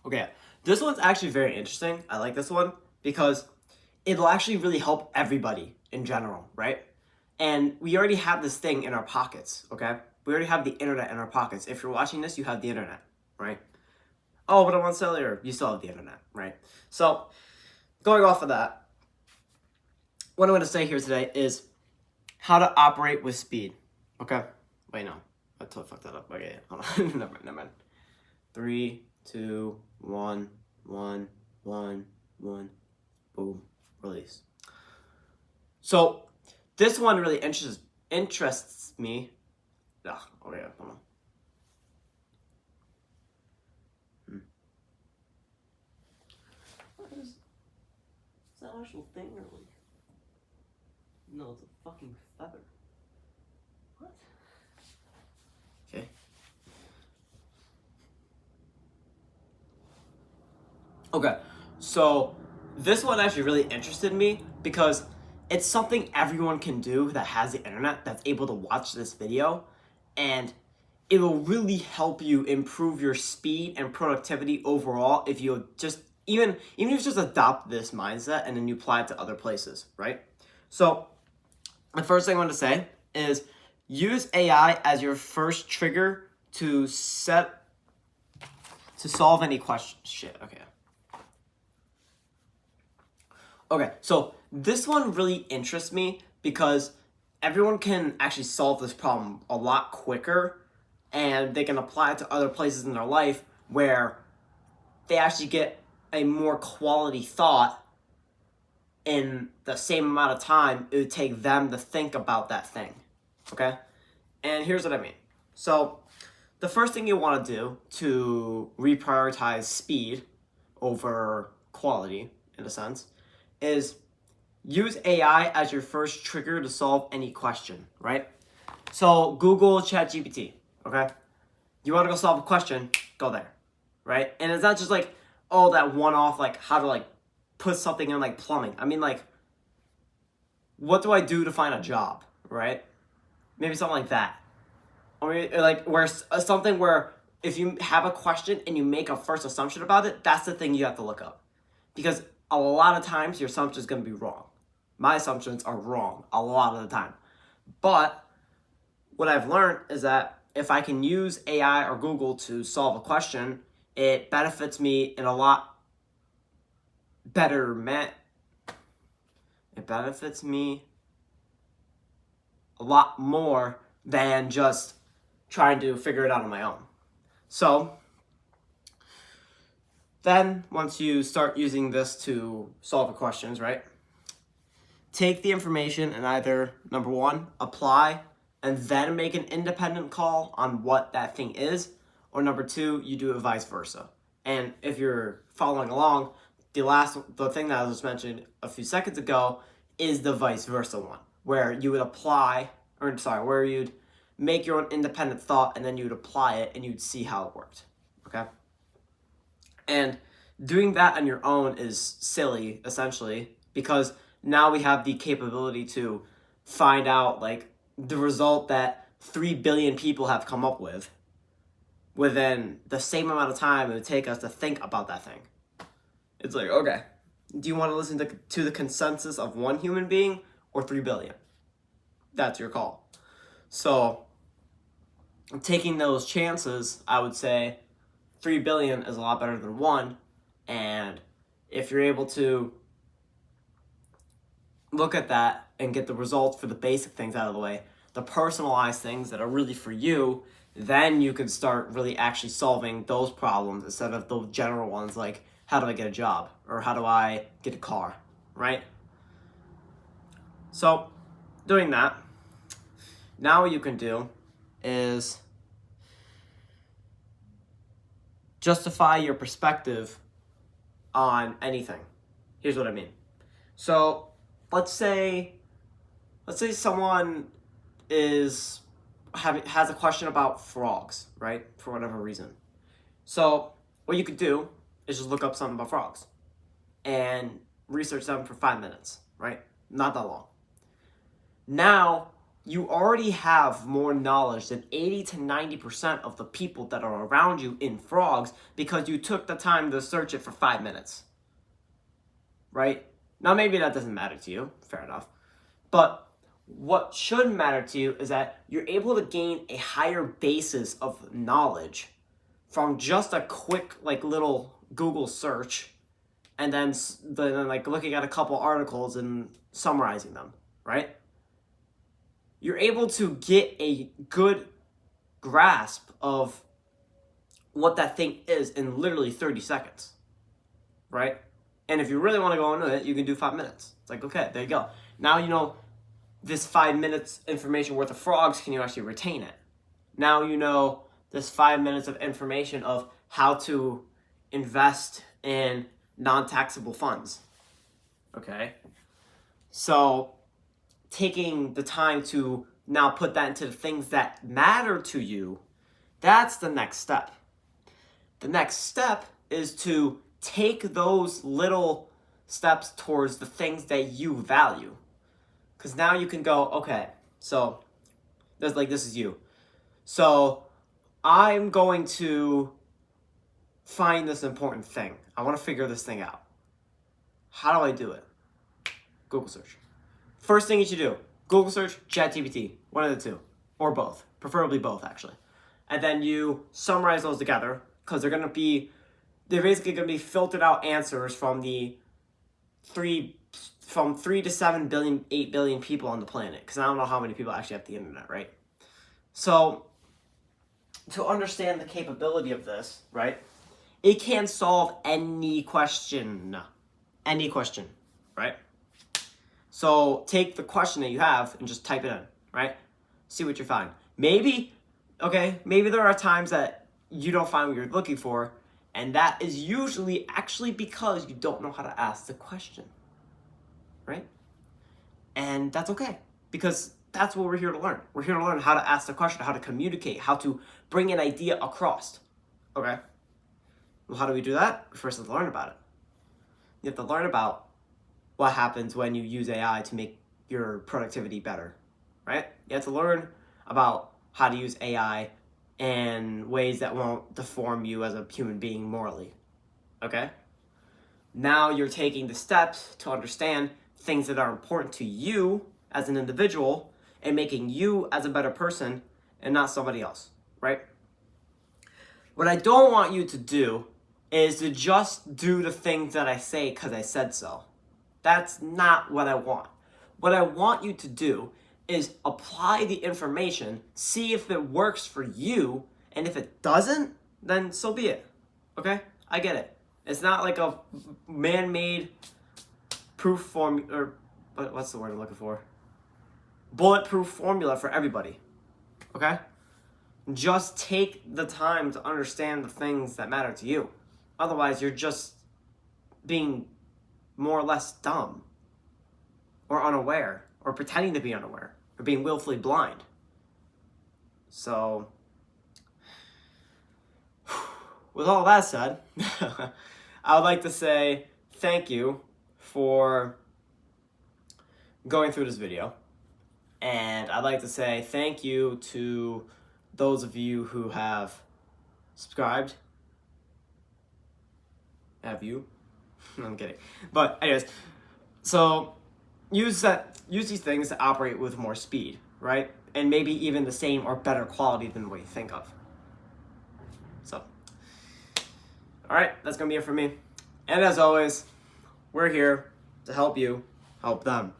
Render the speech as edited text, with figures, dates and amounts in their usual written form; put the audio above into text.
Okay, this one's actually very interesting. I like this one because it'll actually really help everybody in general, right? And we already have this thing in our pockets, okay? We already have the internet in our pockets. If you're watching this, you have the internet, right? Oh, but I'm on cellular. You still have the internet, right? So, going off of that, what I'm going to say here today is how to operate with speed, okay? Wait, no. I totally fucked that up. Okay, hold on. Never mind. 3, 2, 1, 1, 1, 1, boom, release. So this one really interests me. Ugh, okay, hold on. What is that actual thing or like? No, it's a fucking feather. What? Okay. Okay, so this one actually really interested me because it's something everyone can do that has the internet that's able to watch this video, and it will really help you improve your speed and productivity overall if you just even if you just adopt this mindset and then you apply it to other places, right? So the first thing I want to say is use AI as your first trigger to solve any question. Shit, okay. Okay, so this one really interests me because everyone can actually solve this problem a lot quicker and they can apply it to other places in their life where they actually get a more quality thought in the same amount of time it would take them to think about that thing. Okay? And here's what I mean. So, the first thing you want to do to reprioritize speed over quality, in a sense, is use AI as your first trigger to solve any question, right? So Google ChatGPT, okay? You want to go solve a question, go there, right? And it's not just like, oh, that one-off, like how to like put something in like plumbing. I mean, like, what do I do to find a job, right? Maybe something like that. Or maybe, like where something where if you have a question and you make a first assumption about it, that's the thing you have to look up. Because a lot of times your assumption is going to be wrong. My assumptions are wrong a lot of the time. But what I've learned is that if I can use AI or Google to solve a question, it benefits me in a lot better it benefits me a lot more than just trying to figure it out on my own. So then once you start using this to solve the questions, right? Take the information and either, number one, apply and then make an independent call on what that thing is, or number two, you do it vice versa. And if you're following along, the thing that I just mentioned a few seconds ago is the vice versa one, where you would where you'd make your own independent thought and then you would apply it and you'd see how it worked. Okay? And doing that on your own is silly, essentially, because now we have the capability to find out like the result that 3 billion people have come up with within the same amount of time it would take us to think about that thing. It's like, okay, do you want to listen to the consensus of one human being or 3 billion? That's your call. So taking those chances, I would say 3 billion is a lot better than 1. And if you're able to look at that and get the results for the basic things out of the way, the personalized things that are really for you, then you can start really actually solving those problems instead of the general ones like, how do I get a job? Or how do I get a car? Right? So, doing that, now what you can do is justify your perspective on anything. Here's what I mean. So, let's say someone has a question about frogs, right? For whatever reason. So, what you could do is just look up something about frogs and research them for 5 minutes, right? Not that long. Now, you already have more knowledge than 80 to 90% of the people that are around you in frogs because you took the time to search it for 5 minutes. Right? Now, maybe that doesn't matter to you. Fair enough. But what should matter to you is that you're able to gain a higher basis of knowledge from just a quick, like, little Google search and then like looking at a couple articles and summarizing them, right? You're able to get a good grasp of what that thing is in literally 30 seconds, right? And if you really want to go into it, you can do 5 minutes. It's like, okay, there you go. Now you know this 5 minutes information worth of frogs, can you actually retain it? Now you know this 5 minutes of information of how to invest in non-taxable funds. Okay? So taking the time to now put that into the things that matter to you, that's the next step. The next step is to take those little steps towards the things that you value. Because now you can go, okay, so this is you. So I'm going to find this important thing. I want to figure this thing out. How do I do it? Google search. First thing you should do, Google search, ChatGPT, one of the two, or both, preferably both actually. And then you summarize those together because they're basically going to be filtered out answers from the 3 to 7 billion, 8 billion people on the planet. Because I don't know how many people actually have the internet, right? So to understand the capability of this, right, it can solve any question, right? So take the question that you have and just type it in, right? See what you find. Maybe there are times that you don't find what you're looking for, and that is usually actually because you don't know how to ask the question, right? And that's okay, because that's what we're here to learn. We're here to learn how to ask the question, how to communicate, how to bring an idea across, okay? Well, how do we do that? We first have to learn about it. You have to learn about what happens when you use AI to make your productivity better, right? You have to learn about how to use AI in ways that won't deform you as a human being morally, okay? Now you're taking the steps to understand things that are important to you as an individual and making you as a better person and not somebody else, right? What I don't want you to do is to just do the things that I say because I said so. That's not what I want. What I want you to do is apply the information, see if it works for you, and if it doesn't, then so be it. Okay? I get it. It's not like a man-made proof form, or what's the word I'm looking for? Bulletproof formula for everybody. Okay? Just take the time to understand the things that matter to you. Otherwise, you're just being more or less dumb or unaware or pretending to be unaware or being willfully blind. So, with all that said, I would like to say thank you for going through this video. And I'd like to say thank you to those of you who have subscribed. Have you? I'm kidding. But anyways, so use these things to operate with more speed, right? And maybe even the same or better quality than what you think of. So, all right, that's gonna be it for me. And as always, we're here to help you help them.